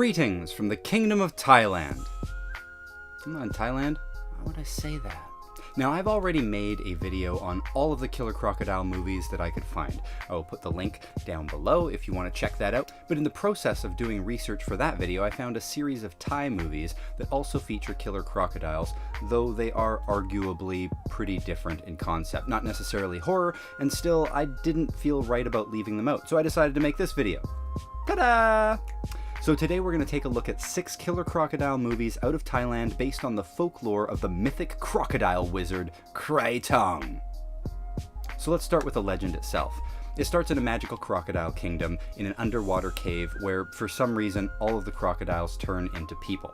Greetings from the Kingdom of Thailand. I'm not in Thailand. Why would I say that? Now, I've already made a video on all of the Killer Crocodile movies that I could find. I will put the link down below if you want to check that out. But in the process of doing research for that video, I found a series of Thai movies that also feature killer crocodiles, though they are arguably pretty different in concept. Not necessarily horror, and still, I didn't feel right about leaving them out, so I decided to make this video. Ta-da! So today we're going to take a look at 6 killer crocodile movies out of Thailand based on the folklore of the mythic crocodile wizard, Krai Thong. So let's start with the legend itself. It starts in a magical crocodile kingdom in an underwater cave where, for some reason, all of the crocodiles turn into people.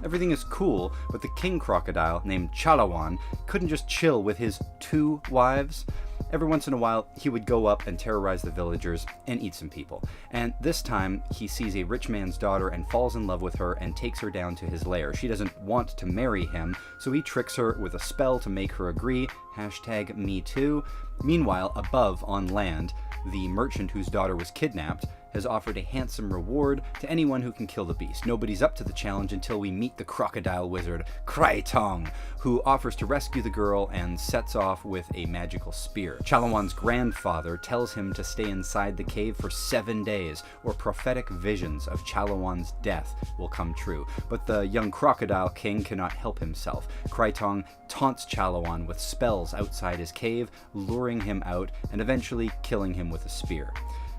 Everything is cool, but the king crocodile, named Chalawan, couldn't just chill with his 2 wives. Every once in a while, he would go up and terrorize the villagers and eat some people. And this time, he sees a rich man's daughter and falls in love with her and takes her down to his lair. She doesn't want to marry him, so he tricks her with a spell to make her agree, #MeToo. Meanwhile, above on land, the merchant whose daughter was kidnapped has offered a handsome reward to anyone who can kill the beast. Nobody's up to the challenge until we meet the crocodile wizard, Krai Thong, who offers to rescue the girl and sets off with a magical spear. Chalawan's grandfather tells him to stay inside the cave for 7 days, or prophetic visions of Chalawan's death will come true. But the young crocodile king cannot help himself. Krai Thong taunts Chalawan with spells outside his cave, luring him out and eventually killing him with a spear.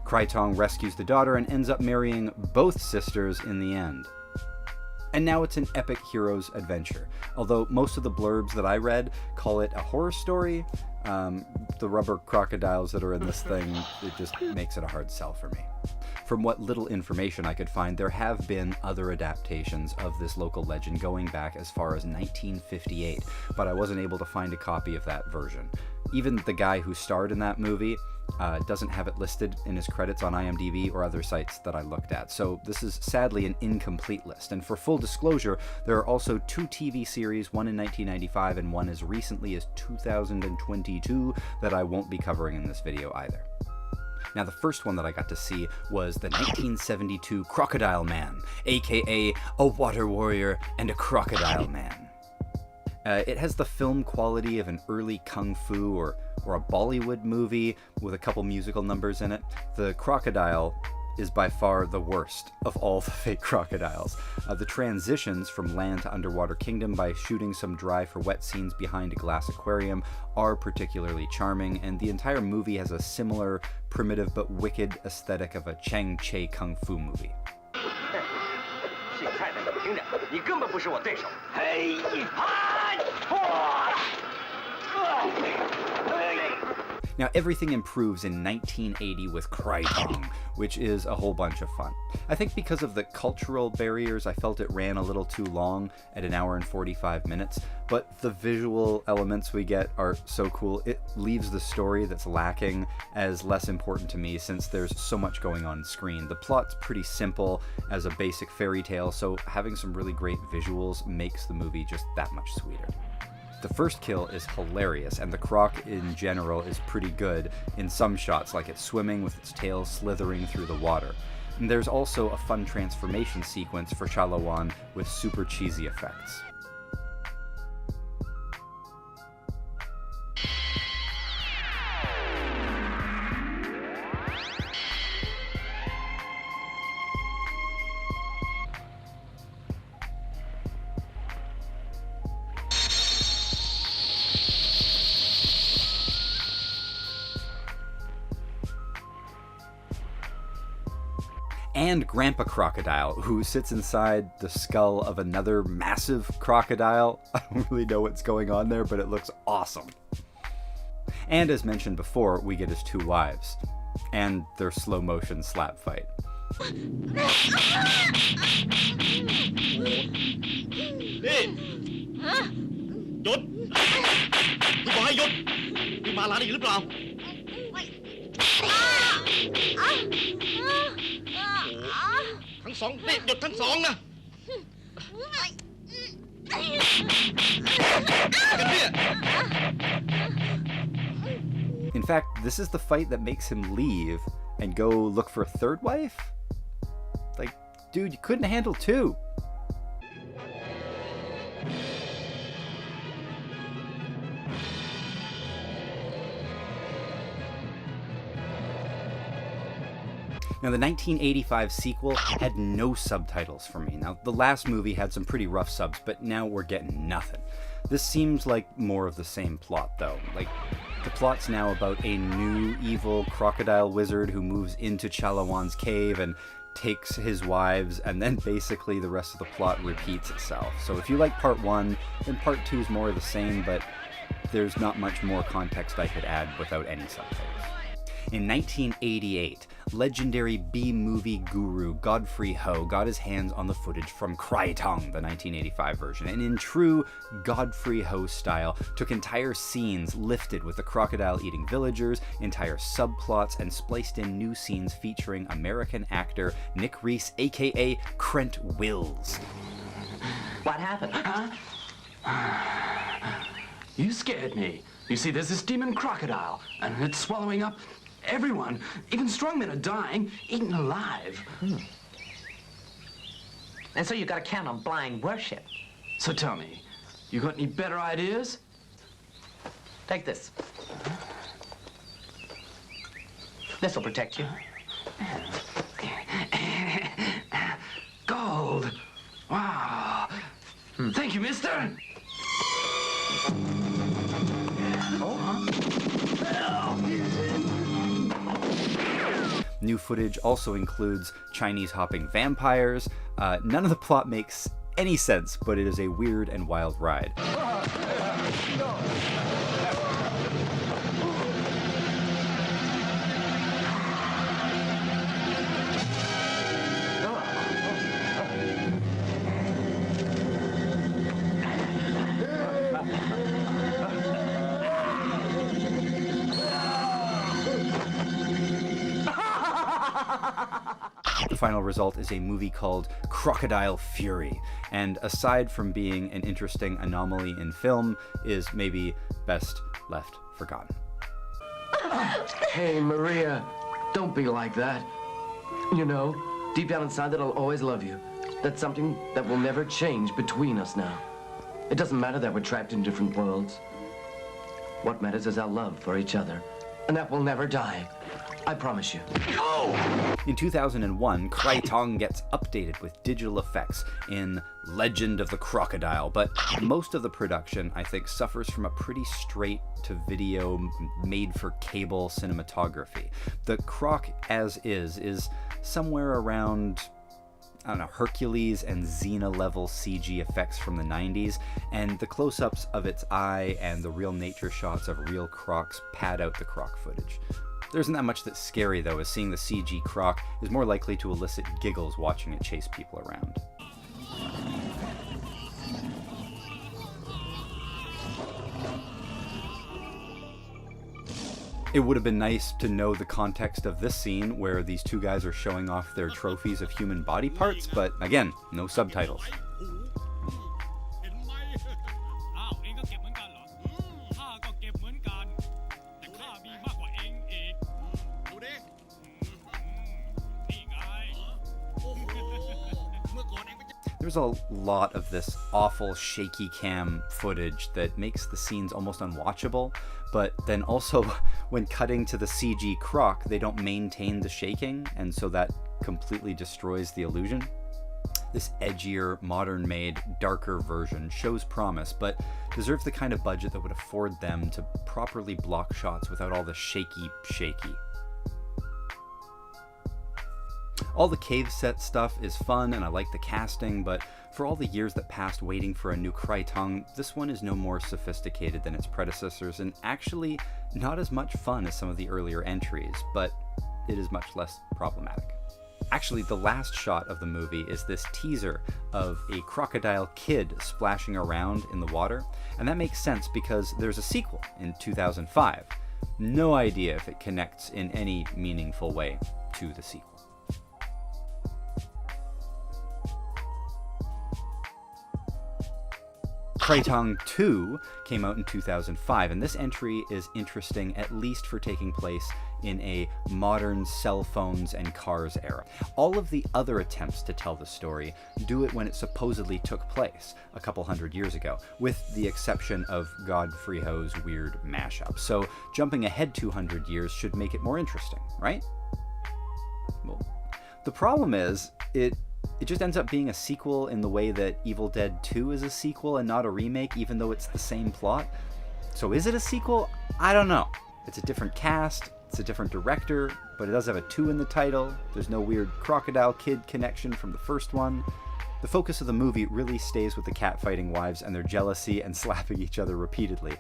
Krai Thong rescues the daughter and ends up marrying both sisters in the end. And now it's an epic hero's adventure. Although most of the blurbs that I read call it a horror story, the rubber crocodiles that are in this thing, it just makes it a hard sell for me. From what little information I could find, there have been other adaptations of this local legend going back as far as 1958, but I wasn't able to find a copy of that version. Even the guy who starred in that movie doesn't have it listed in his credits on IMDb or other sites that I looked at, so this is sadly an incomplete list. And for full disclosure, there are also 2 TV series, one in 1995 and one as recently as 2022, that I won't be covering in this video either. Now, the first one that I got to see was the 1972 Crocodile Man, aka a water warrior and a crocodile man. It has the film quality of an early kung fu or a Bollywood movie with a couple musical numbers in it. The crocodile is by far the worst of all the fake crocodiles. The transitions from land to underwater kingdom by shooting some dry for wet scenes behind a glass aquarium are particularly charming, and the entire movie has a similar primitive but wicked aesthetic of a Chang Che kung fu movie. Now, everything improves in 1980 with Krai Thong, which is a whole bunch of fun. I think because of the cultural barriers, I felt it ran a little too long at 1 hour and 45 minutes, but the visual elements we get are so cool. It leaves the story that's lacking as less important to me since there's so much going on screen. The plot's pretty simple as a basic fairy tale, so having some really great visuals makes the movie just that much sweeter. The first kill is hilarious, and the croc in general is pretty good in some shots, like it swimming with its tail slithering through the water. And there's also a fun transformation sequence for Chalawan with super cheesy effects. And Grandpa Crocodile, who sits inside the skull of another massive crocodile. I don't really know what's going on there, but it looks awesome. And as mentioned before, we get his 2 wives, and their slow motion slap fight. In fact, this is the fight that makes him leave and go look for a 3rd wife? Like, Dude, you couldn't handle 2. Now, the 1985 sequel had no subtitles for me. Now, the last movie had some pretty rough subs, but now we're getting nothing. This seems like more of the same plot, though. Like, the plot's now about a new evil crocodile wizard who moves into Chalawan's cave and takes his wives, and then basically the rest of the plot repeats itself. So if you like part 1, then part 2 is more of the same, but there's not much more context I could add without any subtitles. In 1988, legendary B-movie guru Godfrey Ho got his hands on the footage from Krai Thong, the 1985 version, and in true Godfrey Ho style, took entire scenes lifted with the crocodile-eating villagers, entire subplots, and spliced in new scenes featuring American actor Nick Reese, aka Krent Wills. What happened? Huh? You scared me. You see, there's this demon crocodile, and it's swallowing up everyone. Even strong men are dying, eaten alive. And so you gotta count on blind worship. So tell me, you got any better ideas? Take this. This'll protect you. Gold. Wow. Thank you, mister. New footage also includes Chinese hopping vampires. None of the plot makes any sense, but it is a weird and wild ride. The final result is a movie called Crocodile Fury, and aside from being an interesting anomaly in film, is maybe best left forgotten. Hey, Maria, don't be like that. You know, deep down inside that I'll always love you. That's something that will never change between us now. It doesn't matter that we're trapped in different worlds. What matters is our love for each other, and that will never die. I promise you. In 2001, Krai Thong gets updated with digital effects in Legend of the Crocodile, but most of the production, I think, suffers from a pretty straight-to-video, made-for-cable cinematography. The Croc, as is somewhere around, I don't know, Hercules and Xena-level CG effects from the 90s, and the close-ups of its eye and the real nature shots of real crocs pad out the croc footage. There isn't that much that's scary, though, as seeing the CG croc is more likely to elicit giggles watching it chase people around. It would have been nice to know the context of this scene where these two guys are showing off their trophies of human body parts, but again, no subtitles. There's a lot of this awful shaky cam footage that makes the scenes almost unwatchable, but then also when cutting to the CG croc, they don't maintain the shaking, and so that completely destroys the illusion. This edgier, modern-made, darker version shows promise, but deserves the kind of budget that would afford them to properly block shots without all the shaky. All the cave set stuff is fun and I like the casting, but for all the years that passed waiting for a new Krai Thong, this one is no more sophisticated than its predecessors and actually not as much fun as some of the earlier entries, but it is much less problematic. Actually, the last shot of the movie is this teaser of a crocodile kid splashing around in the water, and that makes sense because there's a sequel in 2005. No idea if it connects in any meaningful way to the sequel. Krai Thong 2 came out in 2005, and this entry is interesting at least for taking place in a modern cell phones and cars era. All of the other attempts to tell the story do it when it supposedly took place a couple hundred years ago, with the exception of Godfrey Ho's weird mashup. So jumping ahead 200 years should make it more interesting, right? Well, the problem is, it just ends up being a sequel in the way that Evil Dead 2 is a sequel and not a remake, even though it's the same plot. So is it a sequel? I don't know. It's a different cast, it's a different director, but it does have a 2 in the title. There's no weird crocodile kid connection from the first one. The focus of the movie really stays with the cat-fighting wives and their jealousy and slapping each other repeatedly.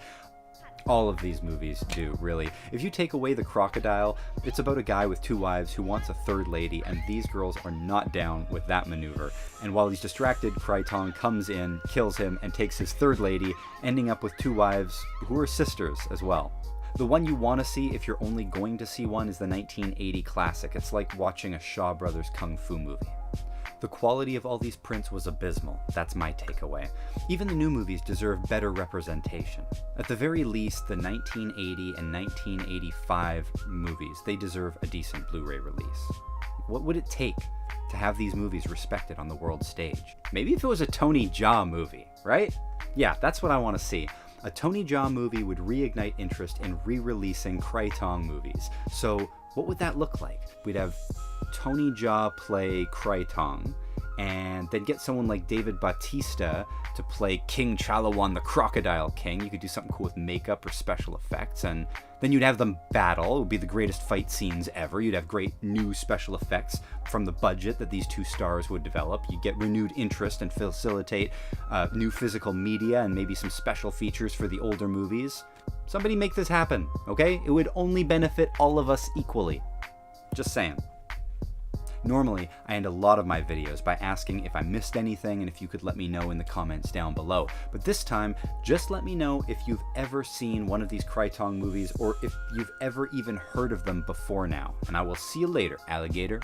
All of these movies do, really. If you take away the crocodile, it's about a guy with 2 wives who wants a 3rd lady, and these girls are not down with that maneuver. And while he's distracted, Krai Thong comes in, kills him, and takes his 3rd lady, ending up with 2 wives who are sisters as well. The one you want to see if you're only going to see one is the 1980 classic. It's like watching a Shaw Brothers kung fu movie. The quality of all these prints was abysmal. That's my takeaway. Even the new movies deserve better representation. At the very least, the 1980 and 1985 movies, they deserve a decent Blu-ray release. What would it take to have these movies respected on the world stage? Maybe if it was a Tony Jaa movie, right? Yeah, that's what I want to see. A Tony Jaa movie would reignite interest in re-releasing Krai Thong movies. So what would that look like? We'd have Tony Jaa play Krai Thong, and then get someone like David Bautista to play King Chalawan, the Crocodile King. You could do something cool with makeup or special effects, and then you'd have them battle. It would be the greatest fight scenes ever. You'd have great new special effects from the budget that these 2 stars would develop. You'd get renewed interest and facilitate new physical media and maybe some special features for the older movies. Somebody make this happen, okay? It would only benefit all of us equally. Just saying. Normally, I end a lot of my videos by asking if I missed anything and if you could let me know in the comments down below. But this time, just let me know if you've ever seen one of these Krai Thong movies or if you've ever even heard of them before now. And I will see you later, alligator.